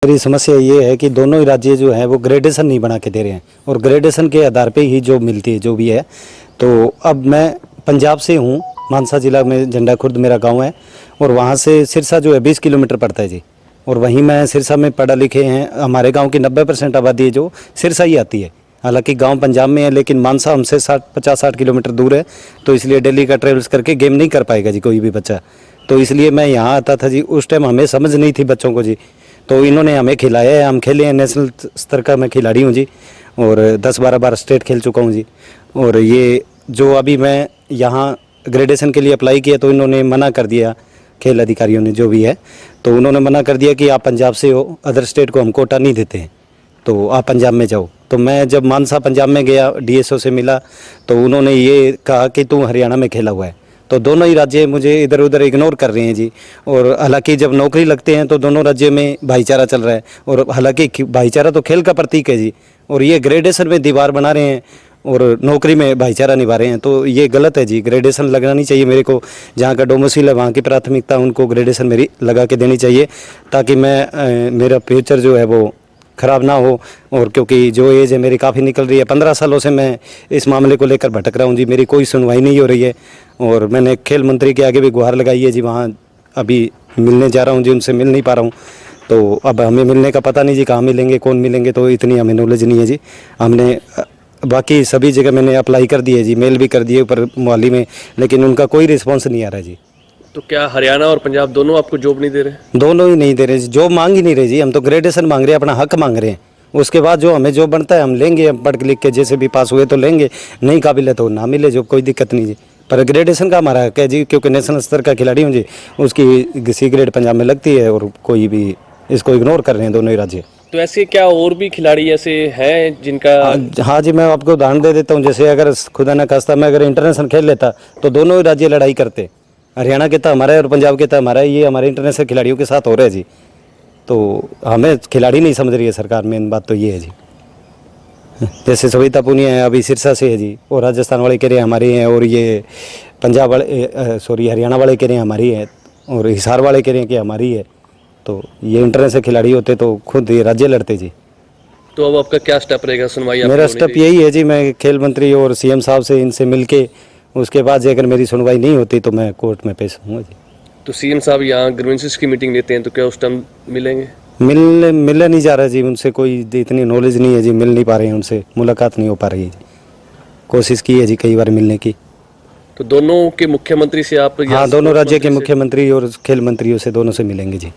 मेरी समस्या ये है कि दोनों ही राज्य जो है वो ग्रेडेशन नहीं बना के दे रहे हैं और ग्रेडेशन के आधार पे ही जॉब मिलती है जो भी है। तो अब मैं पंजाब से हूँ, मानसा जिला में झंडा खुर्द मेरा गांव है और वहाँ से सिरसा जो है 20 किलोमीटर पड़ता है जी। और वहीं मैं सिरसा में पढ़ा लिखे हैं, हमारे गांव की 90% आबादी है जो सिरसा ही आती है। हालांकि गांव पंजाब में है लेकिन मानसा हमसे 50-60 किलोमीटर दूर है, तो इसलिए दिल्ली का ट्रेवल्स करके गेम नहीं कर पाएगा जी कोई भी बच्चा। तो इसलिए मैं यहाँ आता था जी। उस टाइम हमें समझ नहीं थी बच्चों को जी, तो इन्होंने हमें खिलाया है, हम खेले हैं। नेशनल स्तर का मैं खिलाड़ी हूँ जी और 10-12 बार स्टेट खेल चुका हूँ जी। और ये जो अभी मैं यहाँ ग्रेडेशन के लिए अप्लाई किया तो इन्होंने मना कर दिया, खेल अधिकारियों ने जो भी है, तो उन्होंने मना कर दिया कि आप पंजाब से हो, अदर स्टेट को हम कोटा नहीं देते हैं, तो आप पंजाब में जाओ। तो मैं जब मानसा पंजाब में गया, डीएसओ से मिला, तो उन्होंने ये कहा कि तू हरियाणा में खेला हुआ है। तो दोनों ही राज्य मुझे इधर उधर इग्नोर कर रहे हैं जी। और हालांकि जब नौकरी लगते हैं तो दोनों राज्य में भाईचारा चल रहा है, और हालांकि भाईचारा तो खेल का प्रतीक है जी, और ये ग्रेडेशन में दीवार बना रहे हैं और नौकरी में भाईचारा निभा रहे हैं, तो ये गलत है जी। ग्रेडेशन लगना नहीं चाहिए मेरे को, जहाँ का डोमिसाइल है वहाँ की प्राथमिकता उनको ग्रेडेशन मेरी लगा के देनी चाहिए, ताकि मैं मेरा फ्यूचर जो है वो ख़राब ना हो। और क्योंकि जो एज है मेरी काफ़ी निकल रही है, 15 सालों से मैं इस मामले को लेकर भटक रहा हूँ जी, मेरी कोई सुनवाई नहीं हो रही है। और मैंने खेल मंत्री के आगे भी गुहार लगाई है जी, वहाँ अभी मिलने जा रहा हूँ जी, उनसे मिल नहीं पा रहा हूँ। तो अब हमें मिलने का पता नहीं जी, कहाँ मिलेंगे, कौन मिलेंगे, तो इतनी हमें नॉलेज नहीं है जी। हमने बाकी सभी जगह मैंने अप्लाई कर दिए जी, मेल भी कर दिए ऊपर मोहाली में, लेकिन उनका कोई रिस्पॉन्स नहीं आ रहा जी। तो क्या हरियाणा और पंजाब दोनों आपको जॉब नहीं दे रहे? दोनों ही नहीं दे रहे जी, जॉब मांग ही नहीं रहे जी। हम तो ग्रेडेशन मांग रहे हैं, अपना हक मांग रहे हैं। उसके बाद जो हमें जॉब बनता है हम लेंगे, हम पढ़ लिख के जैसे भी पास हुए तो लेंगे, नहीं काबिल है तो ना मिले जॉब, कोई दिक्कत नहीं जी। पर ग्रेडेशन का हमारा हक है जी, क्योंकि नेशनल स्तर का खिलाड़ी हूँ जी। उसकी सी ग्रेड पंजाब में लगती है और कोई भी इसको इग्नोर कर रहे हैं दोनों ही राज्य। तो ऐसे क्या और भी खिलाड़ी ऐसे हैं जिनका? हाँ जी, मैं आपको उदाहरण दे देता हूँ। जैसे अगर खुदा न खास्ता मैं अगर इंटरनेशनल खेल लेता तो दोनों ही राज्य लड़ाई करते, हरियाणा के था हमारा है और पंजाब के था हमारा है। ये हमारे इंटरनेशनल खिलाड़ियों के साथ हो रहा है जी। तो हमें खिलाड़ी नहीं समझ रही है सरकार, मेन बात तो ये है जी। जैसे सविता पुनिया है, अभी सिरसा से है जी, और राजस्थान वाले कह रहे हैं हमारी हैं, और ये पंजाब वाले हरियाणा वाले कह रहे हैं हमारी है, और हिसार वाले कह रहे हैं कि हमारी है। तो ये इंटरनेशनल खिलाड़ी होते तो खुद ये राज्य लड़ते जी। तो अब आपका क्या स्टेप रहेगा? सुनवाई मेरा स्टेप यही है जी, मैं खेल मंत्री और सीएम साहब से इनसे मिलके उसके बाद से अगर मेरी सुनवाई नहीं होती तो मैं कोर्ट में पेश होऊंगा जी। तो सीएम साहब यहाँ ग्रीवेंसेस की मीटिंग लेते हैं, तो क्या उस टाइम मिलेंगे? मिलने नहीं जा रहा जी, उनसे कोई इतनी नॉलेज नहीं है जी, मिल नहीं पा रहे हैं उनसे, मुलाकात नहीं हो पा रही है जी। कोशिश की है जी कई बार मिलने की। तो दोनों के मुख्यमंत्री से आप? हाँ, दोनों राज्य के मुख्यमंत्री और खेल मंत्रियों से, दोनों से मिलेंगे जी।